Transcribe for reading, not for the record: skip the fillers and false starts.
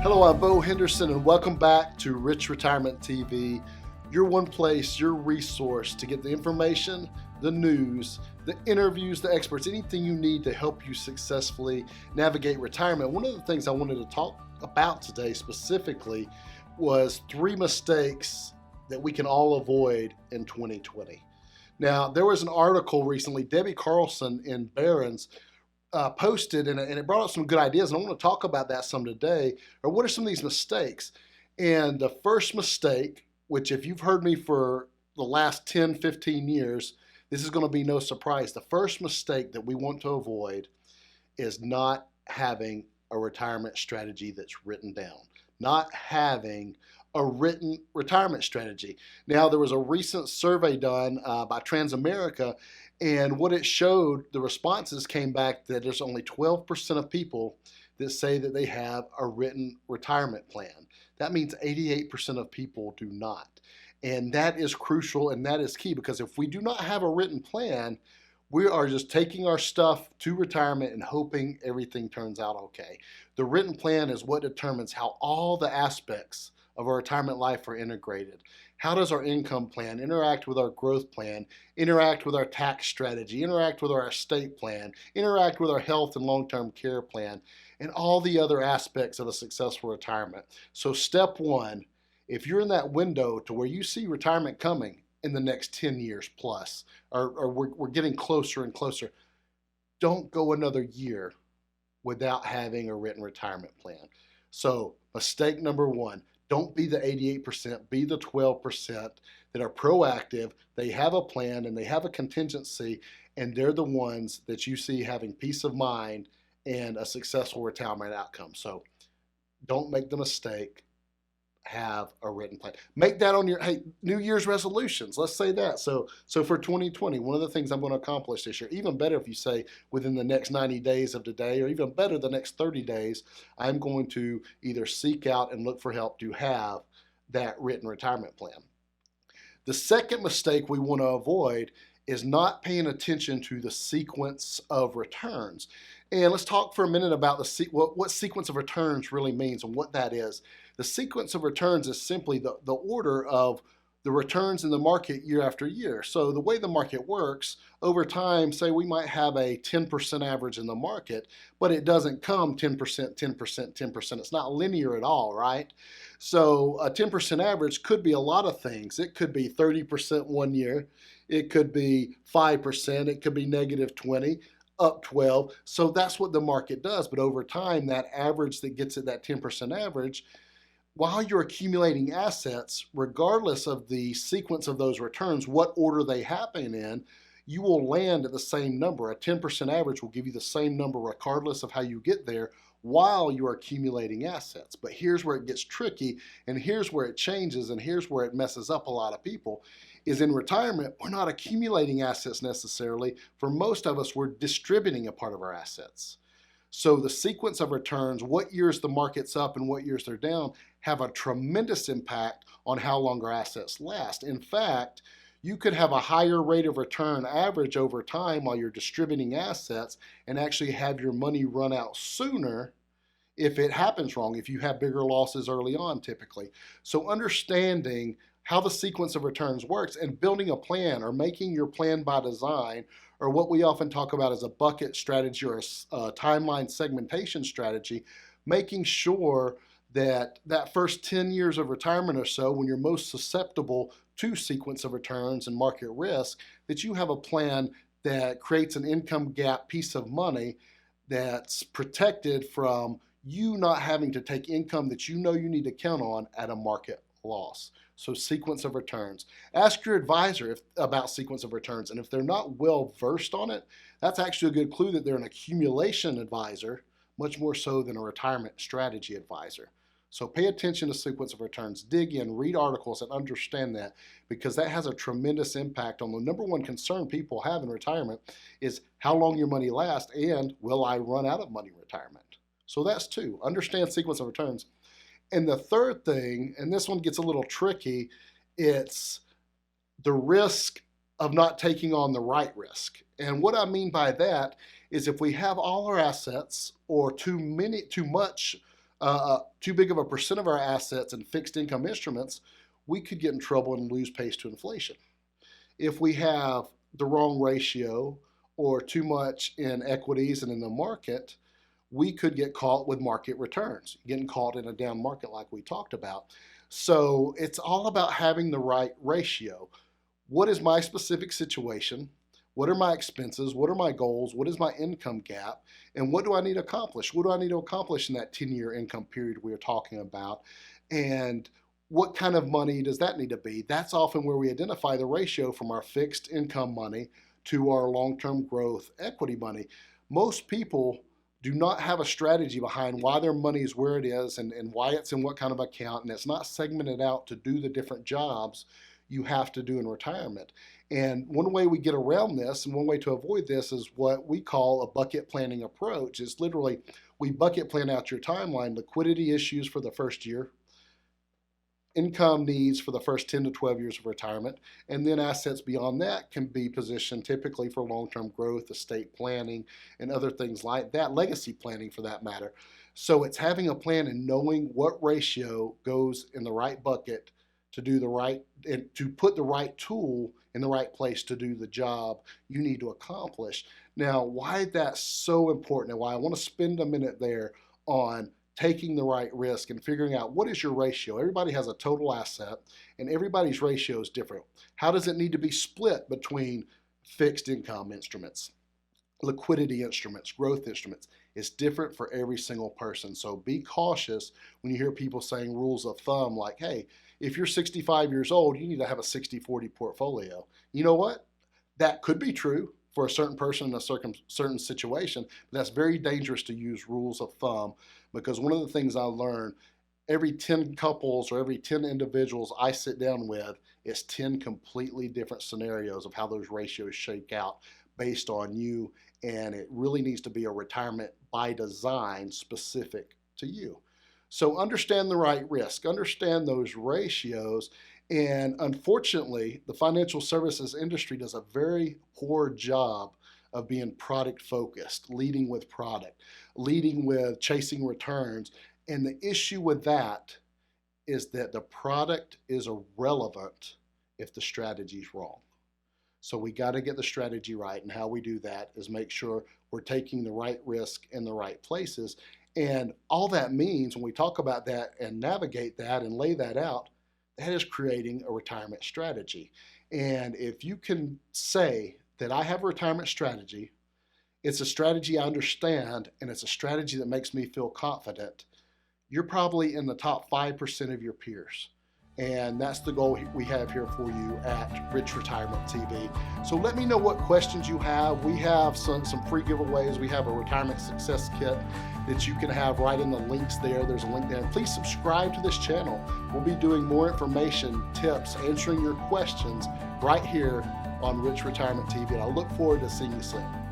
Hello, I'm Beau Henderson, and welcome back to Rich Retirement TV, your one place, your resource to get the information, the news, the interviews, the experts, anything you need to help you successfully navigate retirement. One of the things I wanted to talk about today specifically was 3 mistakes that we can all avoid in 2020. Now, there was an article recently, Debbie Carlson in Barron's posted, and it brought up some good ideas, and I want to talk about that some today, or what are some of these mistakes. And the first mistake, which if you've heard me for the last 10, 15 years, this is going to be no surprise. The first mistake that we want to avoid is not having a retirement strategy that's written down, not having a written retirement strategy. Now, there was a recent survey done by Transamerica, and what it showed, the responses came back that there's only 12% of people that say that they have a written retirement plan. That means 88% of people do not. And that is crucial, and that is key, because if we do not have a written plan, we are just taking our stuff to retirement and hoping everything turns out okay. The written plan is what determines how all the aspects of our retirement life are integrated. How does our income plan interact with our growth plan, interact with our tax strategy, interact with our estate plan, interact with our health and long-term care plan, and all the other aspects of a successful retirement. So step one, if you're in that window to where you see retirement coming in the next 10 years plus, or we're getting closer and closer, don't go another year without having a written retirement plan. So mistake number one, don't be the 88%, be the 12% that are proactive, they have a plan and they have a contingency, and they're the ones that you see having peace of mind and a successful retirement outcome. So don't make the mistake, have a written plan. Make that on your New Year's resolutions. Let's say that. So for 2020, one of the things I'm going to accomplish this year, even better if you say within the next 90 days of today, or even better the next 30 days, I'm going to either seek out and look for help to have that written retirement plan. The second mistake we want to avoid is not paying attention to the sequence of returns. And let's talk for a minute about what sequence of returns really means and what that is. The sequence of returns is simply the order of the returns in the market year after year. So the way the market works, over time, say we might have a 10% average in the market, but it doesn't come 10%, 10%, 10%. It's not linear at all, right? So a 10% average could be a lot of things. It could be 30% one year. It could be 5%. It could be negative 20. Up 12. So that's what the market does. But over time, that average that gets at that 10% average, while you're accumulating assets, regardless of the sequence of those returns, what order they happen in, you will land at the same number. A 10% average will give you the same number regardless of how you get there while you're accumulating assets. But here's where it gets tricky, and here's where it changes, and here's where it messes up a lot of people, is in retirement, we're not accumulating assets necessarily. For most of us, we're distributing a part of our assets. So the sequence of returns, what years the market's up and what years they're down, have a tremendous impact on how long our assets last. In fact, you could have a higher rate of return average over time while you're distributing assets and actually have your money run out sooner if it happens wrong, if you have bigger losses early on typically. So understanding how the sequence of returns works and building a plan or making your plan by design, or what we often talk about as a bucket strategy or a timeline segmentation strategy, making sure that that first 10 years of retirement or so, when you're most susceptible to sequence of returns and market risk, that you have a plan that creates an income gap piece of money that's protected from you not having to take income that you know you need to count on at a market loss. So sequence of returns. Ask your advisor about sequence of returns, and if they're not well versed on it, that's actually a good clue that they're an accumulation advisor, much more so than a retirement strategy advisor. So pay attention to sequence of returns, dig in, read articles, and understand that, because that has a tremendous impact on the number one concern people have in retirement is how long your money lasts and will I run out of money in retirement? So that's two. Understand sequence of returns. And the third thing, and this one gets a little tricky, it's the risk of not taking on the right risk. And what I mean by that is if we have all our assets or too much too big of a percent of our assets in fixed income instruments, we could get in trouble and lose pace to inflation. If we have the wrong ratio or too much in equities and in the market, we could get caught with market returns, getting caught in a down market like we talked about. So it's all about having the right ratio. What is my specific situation? What are my expenses? What are my goals? What is my income gap? And what do I need to accomplish? What do I need to accomplish in that 10-year income period we were talking about? And what kind of money does that need to be? That's often where we identify the ratio from our fixed income money to our long-term growth equity money. Most people do not have a strategy behind why their money is where it is and why it's in what kind of account, and it's not segmented out to do the different jobs you have to do in retirement. And one way we get around this and one way to avoid this is what we call a bucket planning approach. It's literally, we bucket plan out your timeline, liquidity issues for the first year, income needs for the first 10 to 12 years of retirement, and then assets beyond that can be positioned typically for long-term growth, estate planning, and other things like that, legacy planning for that matter. So it's having a plan and knowing what ratio goes in the right bucket to do the right, and to put the right tool in the right place to do the job you need to accomplish. Now, why that's so important and why I want to spend a minute there on taking the right risk and figuring out what is your ratio. Everybody has a total asset and everybody's ratio is different. How does it need to be split between fixed income instruments, liquidity instruments, growth instruments? It's different for every single person. So be cautious when you hear people saying rules of thumb like, hey, if you're 65 years old, you need to have a 60-40 portfolio. You know what? That could be true for a certain person in a certain situation, but that's very dangerous to use rules of thumb, because one of the things I learned, every 10 couples or every 10 individuals I sit down with is 10 completely different scenarios of how those ratios shake out based on you, and it really needs to be a retirement by design specific to you. So understand the right risk, understand those ratios, and unfortunately, the financial services industry does a very poor job of being product focused, leading with product, leading with chasing returns. And the issue with that is that the product is irrelevant if the strategy is wrong. So we got to get the strategy right, and how we do that is make sure we're taking the right risk in the right places. And all that means when we talk about that and navigate that and lay that out, that is creating a retirement strategy. And if you can say that I have a retirement strategy, it's a strategy I understand, and it's a strategy that makes me feel confident, you're probably in the top 5% of your peers. And that's the goal we have here for you at Rich Retirement TV. So let me know what questions you have. We have some free giveaways. We have a retirement success kit that you can have right in the links there. There's a link there. And please subscribe to this channel. We'll be doing more information, tips, answering your questions right here on Rich Retirement TV. And I look forward to seeing you soon.